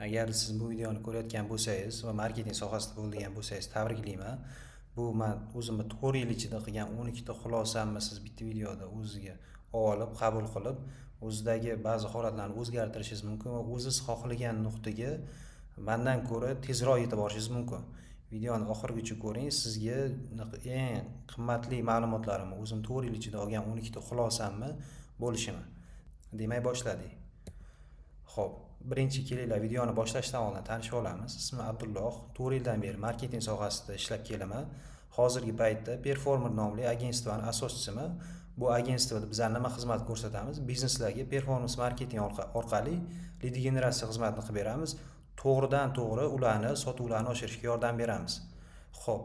Agar siz bu videoni ko'rayotgan bo'lsangiz va marketing sohasida bo'lgan bo'lsangiz, tabriklayman. Bu men o'zimni 4 yil ichida qilgan 12 ta xulosamni siz bitta videoda o'ziga olib, qabul qilib, o'zidagi ba'zi holatlarni o'zgartirishingiz mumkin va o'zingiz xohlagan nuqtaga mendan ko'ra tezroq yetib borishingiz mumkin. Videoni oxirigacha ko'ring, sizga eng qimmatli ma'lumotlarimni, o'zim 4 yil ichida olgan 12 ta xulosamni bo'lishimi. Demak, boshladik. Xo'p, birinchi kelinglar videoni boshlashdan oldin tanishib olamiz. Ismim Abdulloh. 4 yildan beri marketing sohasida ishlab kelaman. Hozirgi paytda Performer nomli agentsiyaning asoschisiman. Bu agentsiyada bizlar nima xizmat ko'rsatamiz? Bizneslarga performance marketing orqali lead generatsiya xizmatini qilib beramiz. To'g'ridan-to'g'ri ularni sotuvlarni oshirishga yordam beramiz. Xo'p,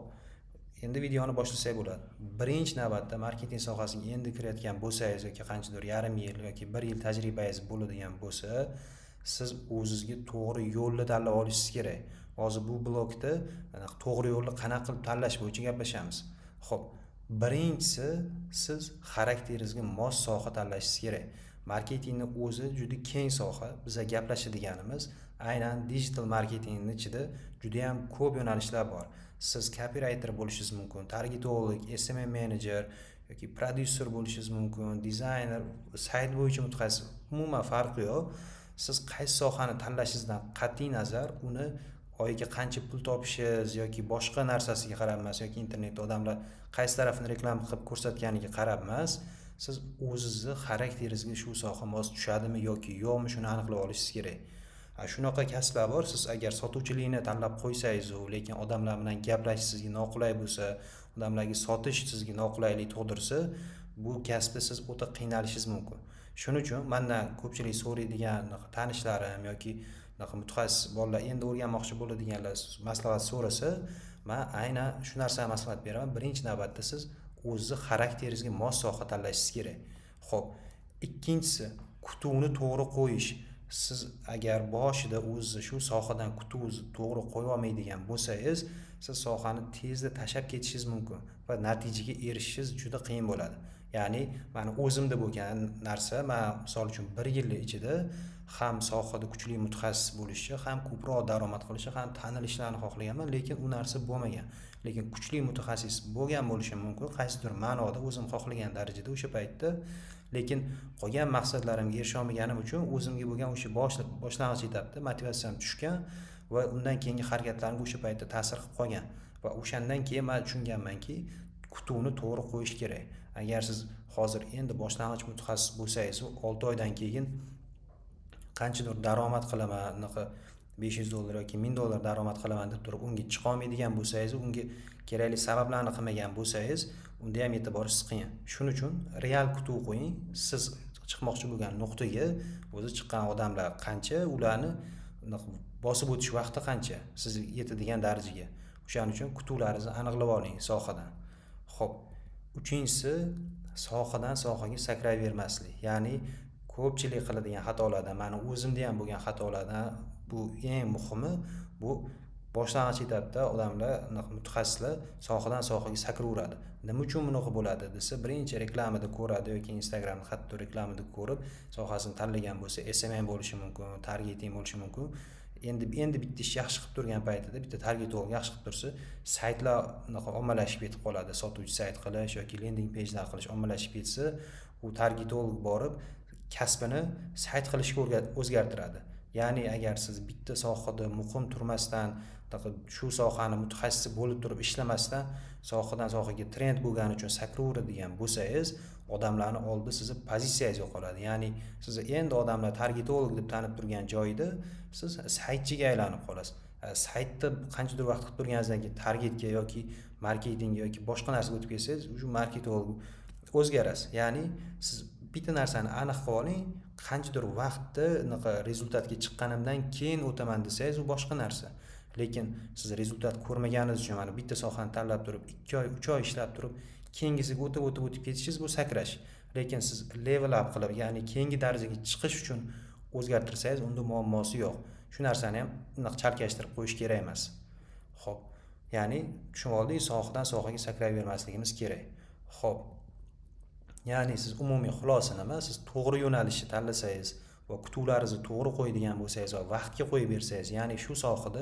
endi videoni boshlasak bo'ladi. Birinchi navbatda marketing sohasiga endi kirayotgan bo'lsangiz yoki qanchadir yarim yil yoki 1 yil tajribangiz bo'ladigan bo'lsa, siz o'zingizga to'g'ri yo'lni tanlab olishingiz kerak. Hozir bu blokda to'g'ri yo'lni qanaqa qilib tanlash bo'yicha gaplashamiz. Xo'p, birinchisi siz xarakteringizga mos soha tanlashingiz kerak. Marketingni o'zi juda keng soha. Biz gaplashadiganimiz aynan digital marketingning ichida juda ham ko'p yo'nalishlar bor. Siz copywriter bo'lishingiz mumkin, targetolog, SMM manager yoki prodyuser bo'lishingiz mumkin, dizayner, sayt bo'yicha mutaxassis, umuman farqi yo'q. Siz qaysi sohani tanlashingizdan qat'iy nazar, uni oyiga qancha pul topishingiz yoki boshqa narsasiga qarab emas, yoki internetda odamlar qaysi tarafini reklama qilib ko'rsatganiga qarab emas, siz o'zingizni xarakteringizga shu soha mos tushadimi yoki yo'qmi, shuni aniqlab olishingiz kerak. Shunaqa kasblar bor, siz agar sotuvchilikni tanlab qo'ysangiz, lekin odamlar bilan gaplashish sizga noqulay bo'lsa, odamlarga sotish sizga noqulaylik tug'dirsa, bu kasbda siz o'ta qiynalishingiz mumkin. Shuning uchun mendan ko'pchilik so'raydigan tanishlarim yoki mutaxassis bolalar endi o'rganmoqchi bo'ladiganlar maslahat so'rasa, men aynan shu narsani maslahat beraman. Birinchi navbatda siz o'zingiz xarakteringizga mos soha tanlashingiz kerak. Xo'p, ikkinchisi kutuvni to'g'ri qo'yish. Siz agar boshida o'zingiz shu sohadan kutuvingizni to'g'ri qo'ya olmaydigan bo'lsangiz, siz sohani tezda tashlab ketishingiz mumkin va natijaga erishishingiz juda qiyin bo'ladi. Ya'ni meni o'zimda bo'lgan narsa, men misol uchun 1 yil ichida ham sohada kuchli mutaxassis bo'lishni, ham ko'proq daromad qilishni, ham tanilishlarni xohlaganman, lekin u narsa bo'lmagan. Lekin kuchli mutaxassis bo'lgan bo'lishim mumkin, qaysidir ma'noda o'zim xohlagan darajada o'sha paytda. Lekin qolgan maqsadlarimga erisha olmaganim uchun o'zimga bo'lgan o'sha boshlang'ich etapda motivatsiyam tushgan va undan keyingi harakatlarimga o'sha paytda ta'sir qilib qolgan. Va o'shandan keyin men tushunganmanki, kutuvni to'g'ri qo'yish kerak. Agar siz hozir endi boshlang'ich mutaxassis bo'lsangiz, 6 oydan keyin qanchadir daromad qilaman, $500 yoki $1000 daromad qilaman deb turib, unga chiqa olmaydigan bo'lsangiz, unga kerakli sabablarni qilmagan bo'lsangiz, unda ham yetib borishingiz qiyin. Shuning uchun real kutuv qo'ying. Siz chiqmoqchi bo'lgan nuqtaga o'zi chiqqan odamlar qancha, ularni bosib o'tish vaqti qancha, siz yetadigan darajaga. O'shaning uchun kutuvlaringizni aniqlab oling sohadan. Xo'p, uchinchisi sohadan sohaga sakrayvermaslik. Ya'ni ko'pchilik qiladigan xatolardan, meni o'zimda ham bo'lgan xatolardan bu eng muhimi, bu boshlang'ich etapda odamlar, mutaxassislar sohadan sohaga sakraveradi. Nima uchun bunaqa bo'ladi desa, birinchi reklamada ko'radi yoki Instagram hatto reklamada ko'rib, sohasini tanlagan bo'lsa, SMM bo'lishi mumkin, targeting bo'lishi mumkin. Endi bitta ish yaxshi qilib turgan paytida, bitta targetolog yaxshi qilib tursa, saytlar ommalashib ketib qoladi. Sotuvchi sayt qilish yoki landing page'lar qilish ommalashib ketsa, u targetolog borib kasbini sayt qilishga o'zgartiradi. Ya'ni agar siz bitta sohada muqim turmasdan, shu sohani mutaxassisi bo'lib turib ishlamasdan, sohadan sohaga trend bo'lgani uchun sakraveradigan bo'lsangiz, odamlarning oldida sizni pozitsiyangiz yo'qoladi. Ya'ni siz endi odamlar targetolog deb tanib turgan joyda siz saytchiga aylanib qolasiz. Saytda qanchadir vaqt qilib turganingizdan keyin targetga yoki marketingga yoki boshqa narsaga o'tib ketsangiz, shu marketolog o'zgarasiz. Ya'ni siz bitta narsani aniq qilib oling, qanchadir vaqtda rezultatga chiqqanimdan keyin o'taman desangiz, u boshqa narsa. Lekin siz rezultat ko'rmaganingiz uchun mana bitta sohani tanlab turib, 2 oy, 3 oy ishlab turib, keyingisiga o'tib ketishingiz bu sakrash. Lekin siz level up qilib, ya'ni keyingi darajaga chiqish uchun o'zgartirsangiz, unda muammosi yo'q. Shu narsani ham chalkashtirib qo'yish kerak emas. Xo'p, ya'ni tushunib oldik, sohadan sohaga sakrayvermasligimiz kerak. Xo'p, ya'ni siz umumiy xulosa nima? Siz to'g'ri yo'nalishni tanlasangiz, va kutuvlaringizni to'g'ri qo'yadigan bo'lsangiz va vaqtga qo'yib bersangiz, ya'ni shu sohada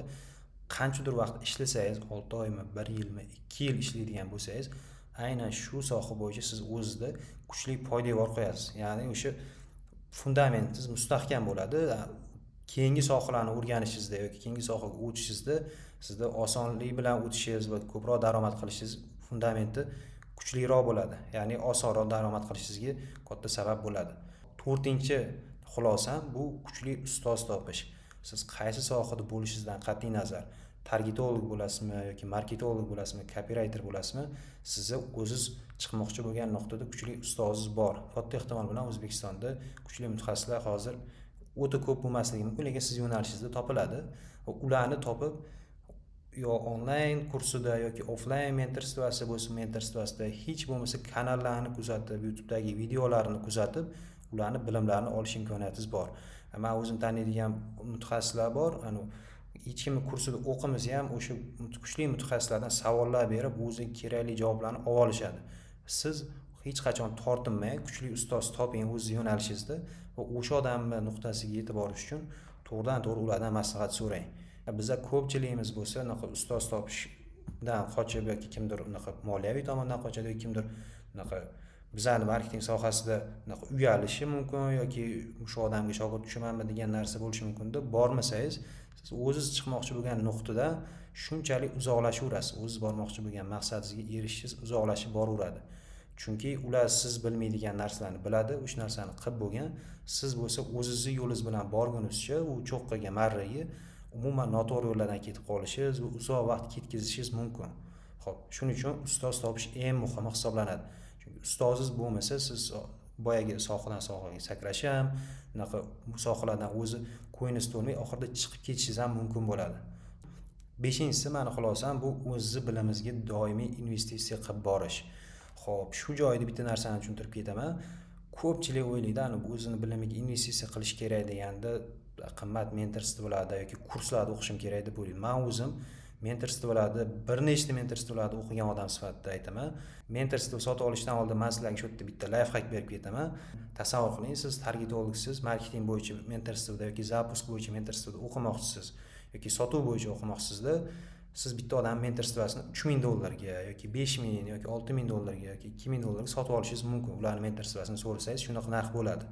qanchadir vaqt ishlasangiz, 6 oymi, 1 yilmi, 2 yil ishlaydigan bo'lsangiz, aynan shu soha bo'yicha siz o'zingizda kuchli poydevor qo'yasiz. Ya'ni o'sha fundamentingiz mustahkam bo'ladi. Keyingi sohalarni o'rganishingizda yoki keyingi sohaga o'tishingizda sizda osonlik bilan o'tishingiz va ko'proq daromad qilishingiz fundamenti kuchliroq bo'ladi. Ya'ni osonroq daromad qilishingizga katta sabab bo'ladi. 4-chi xulosam bu kuchli ustoz topish. Siz qaysi sohada bo'lishingizdan qat'iy nazar, targetolog bo'lasizmi yoki marketolog bo'lasizmi, copywriter bo'lasizmi, sizni o'ziz chiqmoqchi bo'lgan nuqtada kuchli ustozingiz bor. Katta ehtimol bilan O'zbekistonda kuchli mutaxassislar hozir o'ta ko'p bo'lmasligi mumkin, lekin siz yo'nalishingizda topiladi. Va ularni topib yo onlayn kursida yoki offlayn mentorstvasi bo'lsin, mentorstvasida hech bo'lmasa kanallarni kuzatib, YouTube'dagi videolarni kuzatib, ularni bilimlarini olish imkoniyatingiz bor. Men o'zim taniydigan mutaxassislar bor, hech kimni kursida o'qimasa ham o'sha kuchli mutaxassislardan savollar berib, o'ziga kerakli javoblarni olib olishadi. Siz hech qachon tortinmang, kuchli ustoz toping o'z yo'nalishingizda va o'sha odamning nuqtasiga yetib borish uchun to'g'ridan-to'g'ri ulardan maslahat so'rang. Bizda ko'pchiligimiz bo'lsa, ustoz topishdan qochib yoki kimdir moliyaviy tomondan qochadi yoki kimdir bizani marketing sohasida uyalishi mumkin yoki shu odamga shogird tushamanmi degan narsa bo'lishi mumkin-da. Bormasangiz, siz o'zingiz chiqmoqchi bo'lgan nuqtadan shunchalik uzoqlashaverasiz. O'zingiz bormoqchi bo'lgan maqsadingizga erishishingiz uzoqlashib boraveradi. Chunki ular siz bilmaydigan narsalarni biladi, o'sha narsani qilib bo'lgan. Siz bo'lsa o'zingizni yo'lingiz bilan borgunizcha u cho'qqiga, marraga umuman noto'g'ri yo'llardan ketib qolishingiz va uzoq vaqt ketkazishingiz mumkin. Xo'p, shuning uchun ustoz topish eng muhimi hisoblanadi. Chunki ustozingiz bo'lmasa, siz boyagi sohadan sohaga sakrash ham, bu sohalardan o'zi qo'yingiz to'lmay, oxirida chiqib ketishingiz ham mumkin bo'ladi. 5-inchisi meni xulosam bu o'zingiz bilimingizga doimiy investitsiya qilib borish. Xo'p, shu joyda bitta narsani tushuntirib ketaman. Ko'pchilik o'ylaydi, o'zini bilimiga investitsiya qilish kerak deganda qimmat mentorstvolarda yoki kurslarda o'qishim kerak deb o'ylaydi. Men o'zim mentorstvolarda bir nechta mentorstvolarda o'qigan odam sifatida aytaman. Mentorstvo sotib olishdan oldin men sizlarga shu yerda bitta lifehack berib ketaman. Tasavvur qiling, siz targetologsiz, marketing bo'yicha mentorstvoda yoki zapusk bo'yicha mentorstvoda o'qimoqchisiz yoki sotuv bo'yicha o'qimoqchisizda, siz bitta odam mentorstvasini $3000 yoki $5000 yoki $6000 yoki $2000 sotib olishingiz mumkin. Ularning mentorstvasini so'rasangiz shunaqa narx bo'ladi.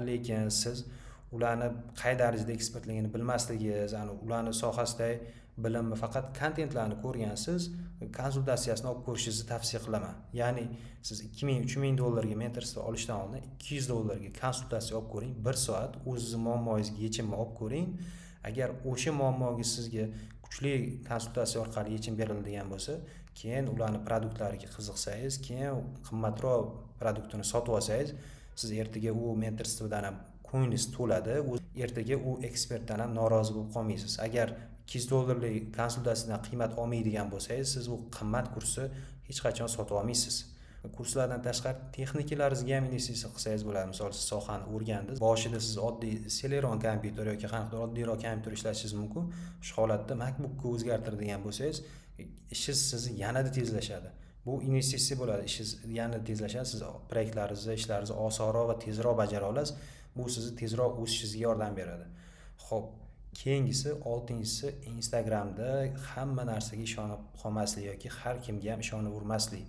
Lekin siz ularni qay darajada ekspertligini bilmasligingiz, ularni sohasidagi bilimni faqat kontentlarni ko'rgansiz, konsultatsiyasini olib ko'rishingizni tavsiya qilaman. Ya'ni siz $2000-$3000 ga mentorstvo olishdan oldin $200 ga konsultatsiya olib ko'ring, 1 soat o'zingizning muammongizga yechimni olib ko'ring. Agar o'sha muammoga sizga kuchli konsultatsiya orqali yechim beriladigan bo'lsa, keyin ularning produktlariga qiziqsangiz, keyin qimmatroq produktini sotib olsangiz, siz ertaga u mentorstvodan ham ko'nglingiz to'ladi, ertaga u ekspertdan ham norozi bo'lib qolmaysiz. Agar $200 konsultatsiyadan qiymat olmaydigan bo'lsangiz, siz u qimmat kursni hech qachon sotib olmaysiz. Kurslardan tashqari texnikalaringizga ham investitsiya qilsangiz bo'ladi. Misol siz sohani o'rgandingiz, boshida siz oddiy Celeron kompyuter yoki qanaqadir oddiyroq kompyuter ishlatishingiz mumkin. Shu holatda MacBookga o'zgartiradigan bo'lsangiz, ishingiz sizni yanada tezlashadi. Bu investitsiya bo'ladi. Ishingiz yanada tezlashadi. Siz proyektlaringizni, ishlaringizni osonroq va tezroq bajara olasiz. Bu sizni tezroq o'sishingizga yordam beradi. Xo'p, keyingisi 6-inchisi Instagramda hamma narsaga ishonib qolmaslik yoki har kimga ham ishonavermaslik.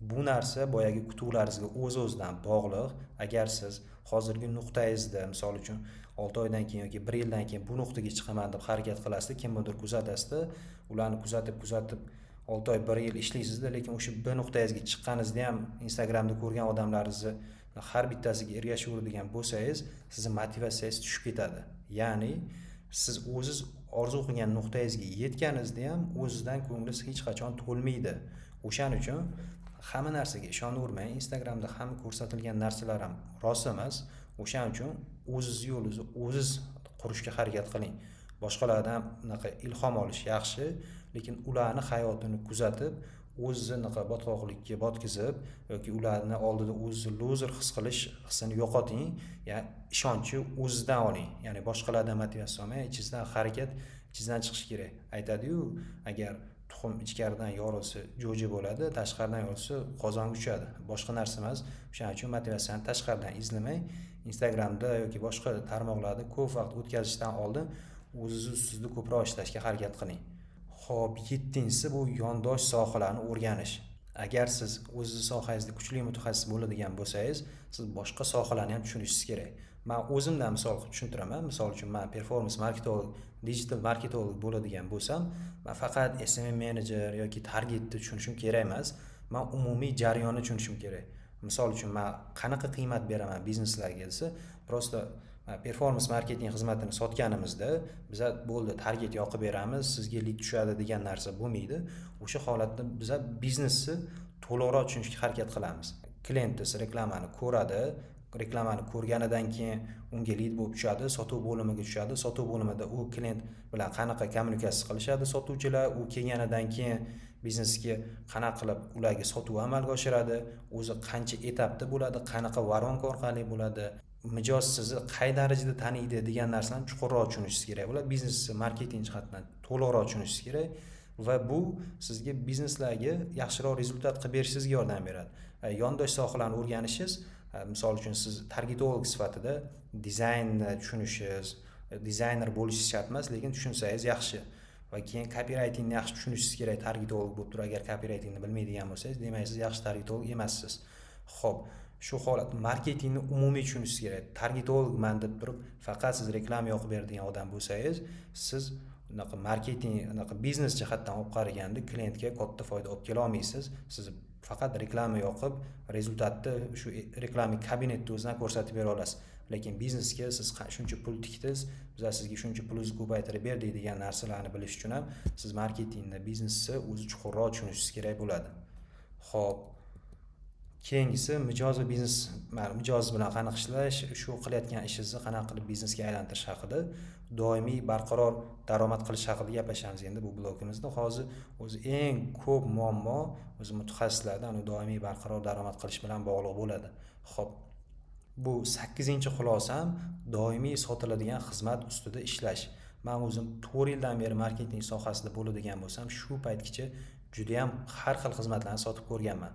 Bu narsa boyagi kutuvlaringizga o'z-o'zidan bog'liq. Agar siz hozirgi nuqtangizda, misol uchun 6 oydan keyin yoki 1 yildan keyin bu nuqtaga chiqaman deb harakat qilasizda, kimnidir kuzatasizda, ularni kuzatib 6 oy, 1 yil ishlaysizda, lekin o'sha bir nuqtangizga chiqqaningizda ham Instagramda ko'rgan odamlaringizni har bittasiga ergashaveradigan bo'lsangiz, sizning motivatsiyangiz tushib ketadi. Ya'ni siz o'zingiz orzu qilgan nuqtangizga yetganingizda ham o'zingizdan ko'nglingiz hech qachon to'lmaydi. O'shaning uchun hamma narsaga ishonavermang. Instagramda hamma ko'rsatilgan narsalar ham rost emas. O'shaning uchun o'zingiz yo'lingizni o'zingiz qurishga harakat qiling. Boshqalardan ilhom olish yaxshi, lekin ularni hayotini kuzatib, o'zingizni botqoqlikka botkizib yoki ularni oldida o'zingizni loser his qilish hissini yo'qoting. Ya'ni ishonchni o'zingizdan oling. Ya'ni boshqalardan motivatsiya olmang, ichingizdan harakat, ichingizdan chiqish kerak. Aytadi-yu, agar tuxum ichkaridan yorilsa jo'ja bo'ladi, tashqaridan yorilsa qozonga uchadi. Boshqa narsa emas. O'shaning uchun motivatsiyani tashqaridan izlamay, Instagramda yoki boshqa tarmoqlarda ko'p vaqt o'tkazishdan oldin o'zingiz ustida ko'proq ishlashga harakat qiling. Xo'p, 7-si bu yondosh sohalarni o'rganish. Agar siz o'zingiz sohangizda kuchli mutaxassis bo'ladigan bo'lsangiz, siz boshqa sohalarni ham tushunishingiz kerak. Men o'zimdan misol qilib tushuntiraman. Misol uchun men performance marketolog, digital marketolog bo'ladigan bo'lsam, men faqat SMM manager yoki targetni tushunishim kerak emas. Men umumiy jarayonni tushunishim kerak. Misol uchun men qanaqa qiymat beraman bizneslarga desa, prosta performance marketing xizmatini sotganimizda biz bo'ldi target yoqib beramiz, sizga lead tushadi degan narsa bo'lmaydi. O'sha holatda biz biznesni to'liqroq tushunishga harakat qilamiz. Klient reklamani ko'radi, reklamani ko'rganidan keyin unga lead bo'lib tushadi, sotuv bo'limiga tushadi. Sotuv bo'limida u klient bilan qanaqa kommunikatsiya qilishadi sotuvchilar, u kelganidan keyin biznesga qanaqa qilib ularga sotuv amalga oshiradi, o'zi qancha etapda bo'ladi, qanaqa voronka orqali bo'ladi, mijoz sizni qay darajada taniydi degan narsalarni chuqurroq tushunishingiz kerak. Ular biznesni marketing jihatdan to'liqroq tushunishingiz kerak va bu sizga bizneslarga yaxshiroq rezultat qilib berishingizga yordam beradi. Yondosh sohalarni o'rganishingiz, misol uchun siz targetolog sifatida dizaynni tushunishingiz, dizayner bo'lishingiz shart emas, lekin tushunsangiz yaxshi. Va keyin copywritingni yaxshi tushunishingiz kerak. Targetolog bo'lib turib agar copywritingni bilmaydigan bo'lsangiz, demak siz yaxshi targetolog emassiz. Xo'p, shu holat marketingni umumiy tushunishingiz kerak. Targetologman deb turib faqat siz reklama yoqib beradigan odam bo'lsangiz, siz unaqa marketing, unaqa biznes jihatdan olib qaraganda klientga katta foyda olib kela olmaysiz. Siz faqat reklama yoqib, rezultatni shu reklama kabinetda o'zidan ko'rsatib bera olasiz. Lekin biznesga siz shuncha pul tikdingiz, biz sizga shuncha pulingizni ko'paytirib berdik degan narsalarni bilish uchun ham siz marketingni, biznesni o'zi chuqurroq tushunishingiz kerak bo'ladi. Xo'p, keyingisi mijoz va biznes, mijoz bilan qanaqa ishlash, shu qilayotgan ishingizni qanaqa qilib biznesga aylantirish haqida, doimiy barqaror daromad qilish haqida gaplashamiz endi bu blogimizda. Hozir o'zi eng ko'p muammo o'zi mutaxassislarda doimiy barqaror daromad qilish bilan bog'liq bo'ladi. Xo'p, bu 8-xulosam doimiy sotiladigan xizmat ustida ishlash. Men o'zim 4 yildan beri marketing sohasida bo'ladigan bo'lsam, shu paytgacha juda ham har xil xizmatlarni sotib ko'rganman.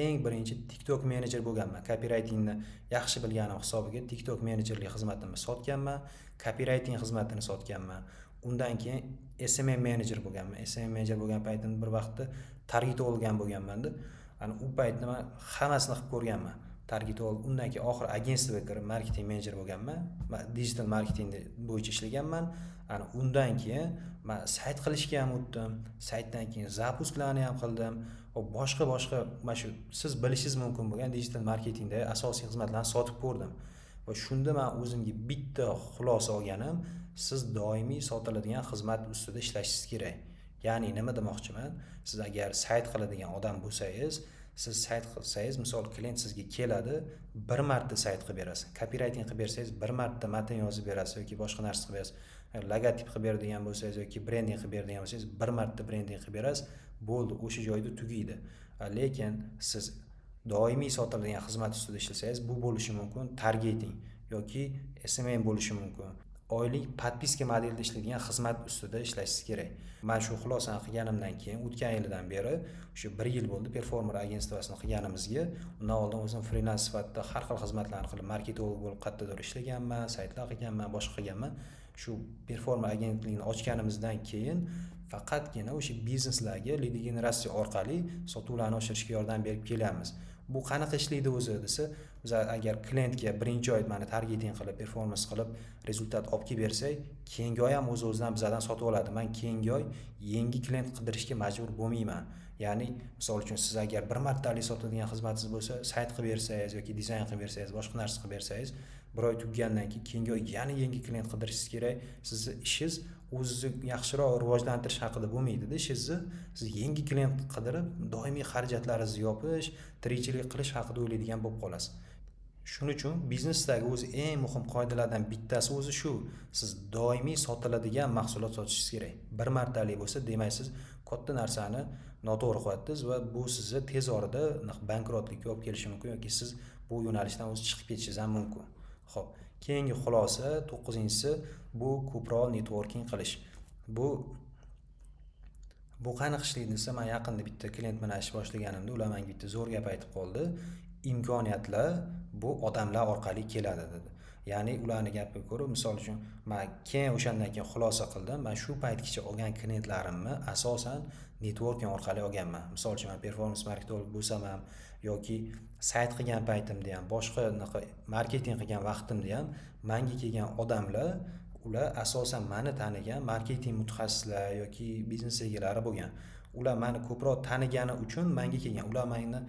Eng birinchi TikTok menejer bo'lganman. Copywritingni yaxshi bilganim hisobiga TikTok menejerlik xizmatini sotganman, copywriting xizmatini sotganman. Undan keyin SMM menejer bo'lganman. SMM menejer bo'lgan paytimda bir vaqtda targetolog ham bo'lganman-da. Ana u paytda men hammasini qilib ko'rganman. Targetolog, undan keyin oxiri agentstvoga kirib marketing menejer bo'lganman. Men digital marketing bo'yicha ishlaganman. Ana undan keyin men sayt qilishga ham o'tdim. Saytdan keyin zapusklarni ham qildim. Boshqa mana shu siz bilishingiz mumkin bo'lgan digital marketingda asosiy xizmatlarni sotib ko'rdim. Va shunda men o'zimga bitta xulosa olganim, siz doimiy sotiladigan xizmat ustida ishlashingiz kerak. Ya'ni nima demoqchiman? Siz agar sayt qiladigan odam bo'lsangiz, siz sayt qilsangiz, misol klient sizga keladi, bir marta sayt qilib berasiz. Copywriting qilib bersangiz, bir marta matn yozib berasiz yoki boshqa narsa qilib berasiz. Logotip qilib beradigan bo'lsangiz yoki brending qilib beradigan bo'lsangiz, bir marta brending qilib berasiz. Bo'ldi, o'sha joyda tugaydi. Lekin siz doimiy sotiladigan xizmat ustida ishlasangiz, bu bo'lishi mumkin targeting yoki SMM bo'lishi mumkin. Oylik podpiska modelida ishlaydigan xizmat ustida ishlashingiz kerak. Men shu xulosani qilganimdan keyin o'tgan yildan beri, shu 1 yil bo'ldi performer agentstvasini qilganimizga. Undan oldin o'zim freelance sifatida har xil xizmatlarni qilib, marketolog bo'lib qattiqroq ishlaganman, saytlar qilganman, boshqa qilganman. Shu performer agentligini ochganimizdan keyin faqatgina o'sha bizneslarga lead generatsiya orqali sotuvlarni oshirishga yordam berib kelyapmiz. Bu qanaqa ishlaydi o'zi desa, biz agar klientga birinchi oy mana targeting qilib, performance qilib, rezultat olib kelib bersak, keyingi oy ham o'z-o'zidan bizdan sotib oladi. Men keyingi oy yangi klient qidirishga majbur bo'lmayman. Ya'ni, misol uchun siz agar bir martalik sotadigan xizmatingiz bo'lsa, sayt qilib bersangiz yoki dizayn qilib bersangiz, boshqa narsa qilib bersangiz, bir oy tugagandan keyin keyingi oy yana yangi klient qidirishingiz kerak. Sizning ishingiz o'zingizni yaxshiroq rivojlantirish haqida bo'lmaydi-da, ishingizni siz yangi klient qidirib, doimiy xarajatlaringizni yopish, tirikchilik qilish haqida o'ylaydigan bo'lib qolasiz. Shuning uchun biznesdagi o'zi eng muhim qoidalardan bittasi o'zi shu. Siz doimiy sotiladigan mahsulot sotishingiz kerak. Bir martalik bo'lsa, demak siz katta narsani noto'g'ri qilyapsiz va bu sizni tez orada bankrotlikka olib kelishi mumkin yoki siz bu yo'nalishdan o'zi chiqib ketishingiz ham mumkin. Xo'p, keyingi xulosa 9-si bu ko'proq networking qilish. Bu qanaqa ishlaydi desa, men yaqinda bitta klient bilan ish boshlaganimda ular menga bitta zo'r gap aytib qoldi. Imkoniyatlar bu odamlar orqali keladi dedi. Ya'ni ularni gapiga ko'ra, misol uchun men keyin o'shandan keyin xulosa qildim. Men shu paytgacha olgan klientlarimni asosan networking orqali olganman. Misol uchun men performance marketing bo'lsam ham yoki sayt qilgan paytimda ham, boshqa marketing qilgan vaqtimda ham menga kelgan odamlar ular asosan meni tanigan marketing mutaxassislar yoki biznes egalari bo'lgan. Ular meni ko'proq tanigani uchun menga kelgan. Ular meni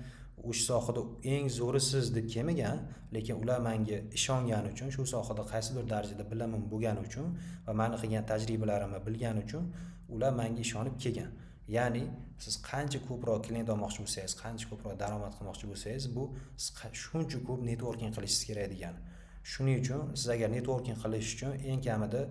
o'sha sohada eng zo'risiz deb kelmagan, lekin ular menga ishongani uchun, shu sohada qaysidir darajada bilimim bo'lgani uchun va meni qilgan tajribalarimni bilgani uchun ular menga ishonib kelgan. Ya'ni siz qancha ko'proq klient olmoqchi bo'lsangiz, qancha ko'proq daromad qilmoqchi bo'lsangiz, bu shuncha ko'p networking qilishingiz kerak degani. Shuning uchun siz agar networking qilish uchun eng kamida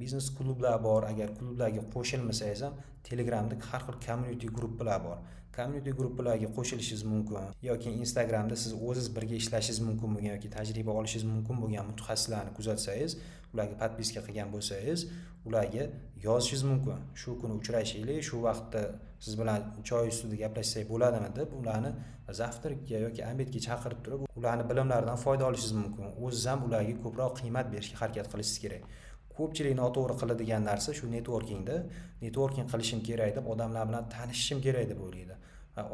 biznes klublar bor. Agar klublarga qo'shilmasangiz ham Telegramda har xil community gruppalar bor. Community gruppalarga qo'shilishingiz mumkin yoki Instagramda siz o'zingiz birga ishlashingiz mumkin bo'lgan yoki tajriba olishingiz mumkin bo'lgan mutaxassislarni kuzatsangiz, ularga podpiska qilgan bo'lsangiz, ularga yozishingiz mumkin. Shu kuni uchrashaylik, shu vaqtda siz bilan choy ustida gaplashsak bo'ladimi deb ularni zavtrga yoki obedga chaqirib turib, ularni bilimlaridan foyda olishingiz mumkin. O'zingiz ham ularga ko'proq qiymat berishga harakat qilishingiz kerak. Ko'pchilik noto'g'ri qiladigan narsa shu networking qilishim kerak deb odamlar bilan tanishishim kerak deb o'ylaydi.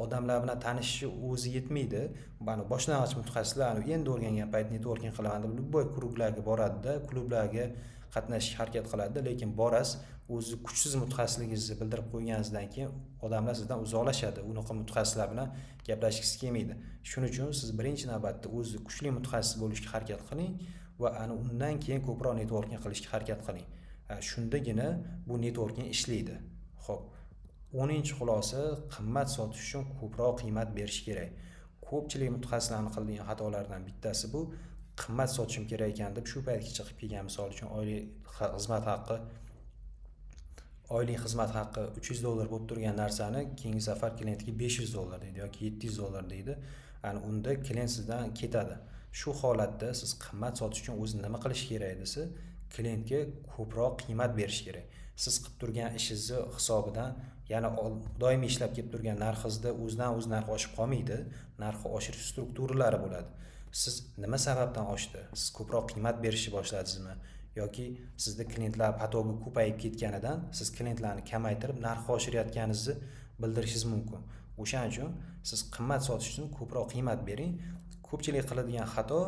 Odamlar bilan tanishishi o'zi yetmaydi. Mana boshlang'ich mutaxassislar endi o'rgangan payt networking qilaman deb любой klublarga boradi-da, klublarga qatnashishga harakat qiladi, lekin borasiz, o'zi kuchsiz mutaxassisligingizni bildirib qo'yganingizdan keyin odamlar sizdan uzoqlashadi. Unaqa mutaxassislar bilan gaplashishingizga kelmaydi. Shuning uchun siz birinchi navbatda o'zi kuchli mutaxassis bo'lishga harakat qiling va ana undan keyin ko'proq networking qilishga harakat qiling. Shundagina bu networking ishlaydi. Xo'p, 10-xulosa, qimmat sotish uchun ko'proq qiymat berish kerak. Ko'pchilik mutaxassislarning qiladigan xatolardan bittasi bu, qimmat sotishim kerak ekan deb shu paytgacha qilib kelgan, misol uchun oylik xizmat haqqi $300 bo'lib turgan narsani keyingi safar klientga $500 deydi yoki $700 deydi. Ana unda klient sizdan ketadi. Shu holatda siz qimmat sotish uchun o'zi nima qilish kerak desa, klientga ko'proq qiymat berish kerak. Siz qilib turgan ishingizni hisobidan, yana doimiy ishlab kelib turgan narxingizda o'zidan-o'zi narx oshib qolmaydi. Narxi oshirish strukturalari bo'ladi. Siz nima sababdan oshdi? Siz ko'proq qiymat berishni boshladingizmi? Yoki sizda klientlar patogi ko'payib ketganidan siz klientlarni kamaytirib narxni oshirayotganingizni bildirishingiz mumkin. O'shaning uchun siz qimmat sotish uchun ko'proq qiymat bering. Ko'pchilik qiladigan xato,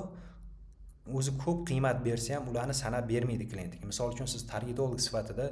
o'zi ko'p qiymat bersa ham ularni sanab bermaydi klientga. Misol uchun siz targetolog sifatida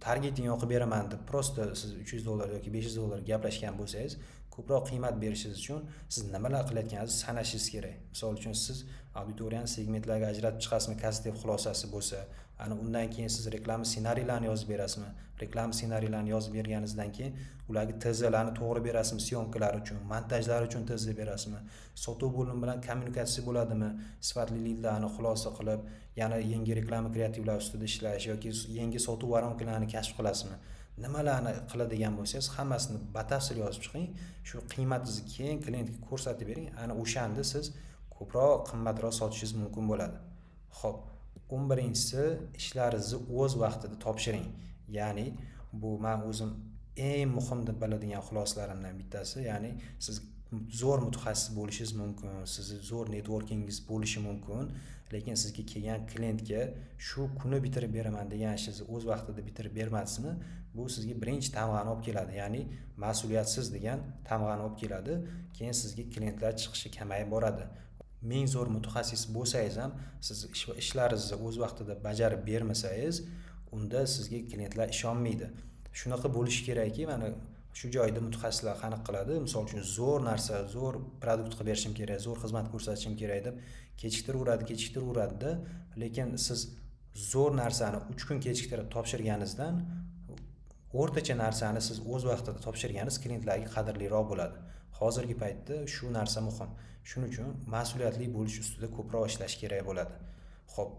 targeting yoqib beraman deb prosta siz $300 yoki $500 gaplashgan bo'lsangiz, ko'proq qiymat berishingiz uchun siz nimalar qilayotganingizni sanashingiz kerak. Misol uchun siz auditoriyani segmentlarga ajratib chiqasizmi, kastet xulosasi bo'lsa, ana undan keyin siz reklama ssenariylarini yozib berasizmi? Reklama ssenariylarini yozib berganingizdan keyin ularga TZlarni to'g'ri berasizmi? Syomkalar uchun, montajlar uchun TZ berasizmi? Sotuv bo'limi bilan kommunikatsiya bo'ladimi? Sifatli lidlarni xulosa qilib, yana yangi reklama kreativlar ustida ishlash yoki yangi sotuv varonkalarini kashf qilasizmi? Nimalarni qiladigan bo'lsangiz, hammasini batafsil yozib chiqing. Shu qiymatingizni keyin klientga ko'rsatib bering. Ana o'shanda siz ko'proq qimmatroq sotishingiz mumkin bo'ladi. Xo'p, 11-si ishlaringizni o'z vaqtida topshiring. Ya'ni bu men o'zim eng muhim deb biladigan xulosalarimdan bittasi. Ya'ni siz zo'r mutaxassis bo'lishingiz mumkin, sizni zo'r networkingingiz bo'lishi mumkin, lekin sizga kelgan klientga shu kuni bitirib beraman degan ishingizni o'z vaqtida bitirib bermadingizmi, bu sizga birinchi tamg'ani olib keladi. Ya'ni mas'uliyatsiz degan tamg'ani olib keladi. Keyin sizga klientlar chiqishi kamayib boradi. Ming zo'r mutaxassis bo'lsangiz ham, siz ishlaringizni o'z vaqtida bajarib bermasangiz, unda sizga klientlar ishonmaydi. Shunaqa bo'lishi kerakki, mana shu joyda mutaxassislar qanaqa qiladi? Misol uchun zo'r narsa, zo'r produkt qilib berishim kerak, zo'r xizmat ko'rsatishim kerak deb kechiktiradi-da, lekin siz zo'r narsani 3 kun kechiktirib topshirganingizdan o'rtacha narsani siz o'z vaqtida topshirganingiz klientlarga qadrliroq bo'ladi. Hozirgi paytda shu narsa muhim. Shuning uchun mas'uliyatli bo'lish ustida ko'proq ishlash kerak bo'ladi. Xo'p,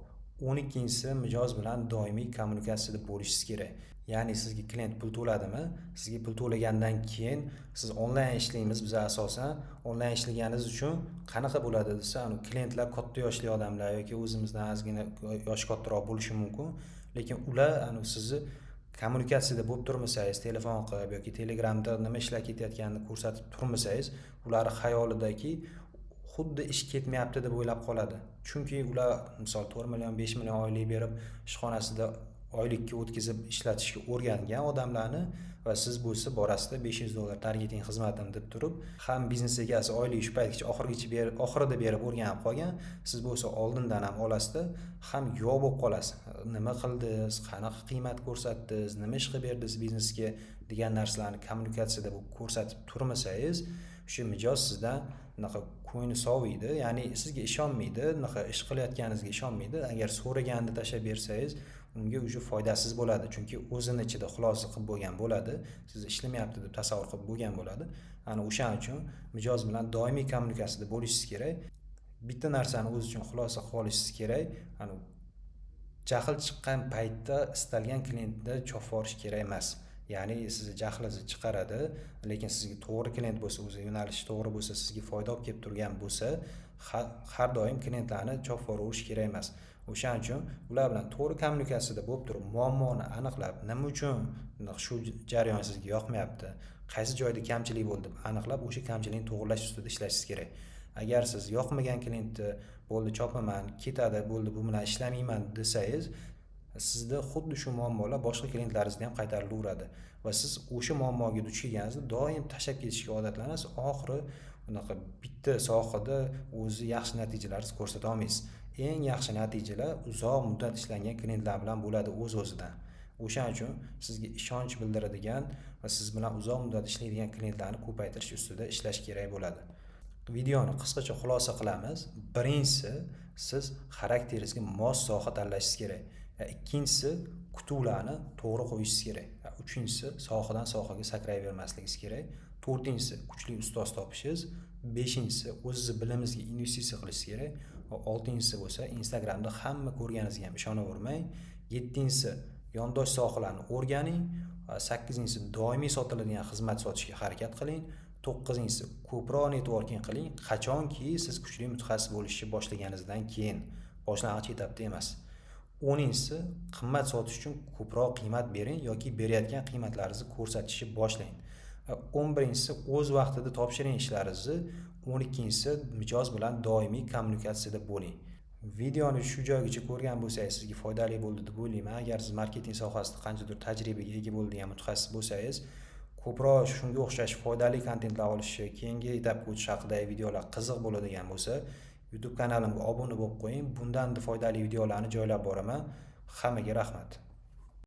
12-si mijoz bilan doimiy kommunikatsiyada bo'lishingiz kerak. Ya'ni sizga klient pul to'ladimi? Sizga pul to'lagandan keyin siz onlayn ishlaymiz, biz asosan onlayn ishlaganingiz uchun qanaqa bo'ladi desa, klientlar katta yoshli odamlar yoki o'zimizdan ozgina yoshi kattaroq bo'lishi mumkin, lekin ular sizni kommunikatsiyada bo'lib turmasangiz, telefon qilib yoki Telegramda nima ishlar ketayotganini ko'rsatib turmasangiz, ular xayolidagi xuddi ish ketmayapti deb o'ylab qoladi. Chunki ular misol 4 million, 5 million oylik berib ishxonasida oylikka o'tkazib ishlatishga o'rgangan odamlarni va siz bo'lsa borasida $500 targeting xizmatim deb turib, ham biznes egasi oylik shu paytgacha oxirida berib o'rganib qolgan, siz bo'lsa oldindan ham olasizda, ham yo'q bo'lib qolasiz. Nima qildingiz, qanaqa qiymat ko'rsatdingiz, nima ish qilib berdingiz biznesga degan narsalarni kommunikatsiyada bu ko'rsatib turmasangiz, o'sha mijoz sizdan unaqa ko'ngli soviydi, ya'ni sizga ishonmaydi, unaqa ish qilayotganingizga ishonmaydi. Agar so'raganini tashlab bersangiz, unga уже foydasiz bo'ladi, chunki o'zini ichida xulosa qilib bo'lgan bo'ladi, siz ishlamayapti deb tasavvur qilib bo'lgan bo'ladi. Ana o'shaning uchun mijoz bilan doimiy kommunikatsiyada bo'lishingiz kerak. Bitta narsani o'z uchun xulosa qilib olishingiz kerak. Ana jahl chiqqan paytda istalgan klientni chopib yuborish kerak emas. Ya'ni sizni jahlingizni chiqaradi, lekin sizga to'g'ri klient bo'lsa, o'zi yo'nalishi to'g'ri bo'lsa, sizga foyda olib kelib turgan bo'lsa, har doim klientlarni chopib yuboraverish kerak emas. O'shaning uchun ular bilan to'g'ri kommunikatsiyada bo'lib turib, muammoni aniqlab, nima uchun shu jarayon sizga yoqmayapti, qaysi joyda kamchilik bo'ldi deb aniqlab, o'sha kamchilikni to'g'rilash ustida ishlashingiz kerak. Agar siz yoqmagan klientni bo'ldi chopaman, ketadi, bo'ldi bu bilan ishlamayman desangiz, sizda xuddi shu muammolar boshqa klientlaringizga ham qaytarilaveradi va siz o'sha muammoga duch kelganingizda doim tashlab ketishga odatlanasiz. Oxiri unaqa bitta sohada o'zi yaxshi natijalarni ko'rsata olmaysiz. Eng yaxshi natijalar uzoq muddat ishlangan klientlar bilan bo'ladi o'z-o'zidan. O'shaning uchun sizga ishonch bildiradigan va siz bilan uzoq muddat ishlaydigan klientlarni ko'paytirish ustida ishlash kerak bo'ladi. Videoni qisqacha xulosa qilamiz. Birinchisi, siz xarakteringizga mos soha tanlashingiz kerak. Ikkinchisi, kutuvlarni to'g'ri qo'yishingiz kerak. Uchinchisi, sohadan sohaga sakrayvermasligingiz kerak. To'rtinchisi, kuchli ustoz topishingiz. Beshinchisi, o'zingiz bilimingizga investitsiya qilishingiz kerak. Va oltinchisi bo'lsa, Instagramda hamma ko'rganingizga ham ishonavermang. Yettinchisi, yondosh sohalarni o'rganing. Sakkizinchisi, doimiy sotiladigan xizmat sotishga harakat qiling. To'qqizinchisi, ko'proq networking qiling. Qachonki siz kuchli mutaxassis bo'lishni boshlaganingizdan keyin, boshlang'ich etapda emas. 10-inchisi, qimmat sotish uchun ko'proq qiymat bering yoki berayotgan qiymatlaringizni ko'rsatishni boshlang. 11-inchisi, o'z vaqtida topshiring ishlaringizni. 12-inchisi, mijoz bilan doimiy kommunikatsiyada bo'ling. Videoni shu joygacha ko'rgan bo'lsangiz, sizga foydali bo'ldi deb o'ylayman. Agar siz marketing sohasida qanchadir tajribaga ega bo'lgan mutaxassis bo'lsangiz, ko'proq shunga o'xshash foydali kontentlar olishni, keyingi etapga o'tish haqidagi videolar qiziq bo'ladigan bo'lsa, YouTube kanalimga obuna bo'lib qo'ying. Bundan foydali videolarni joylab boraman. Hammaga rahmat.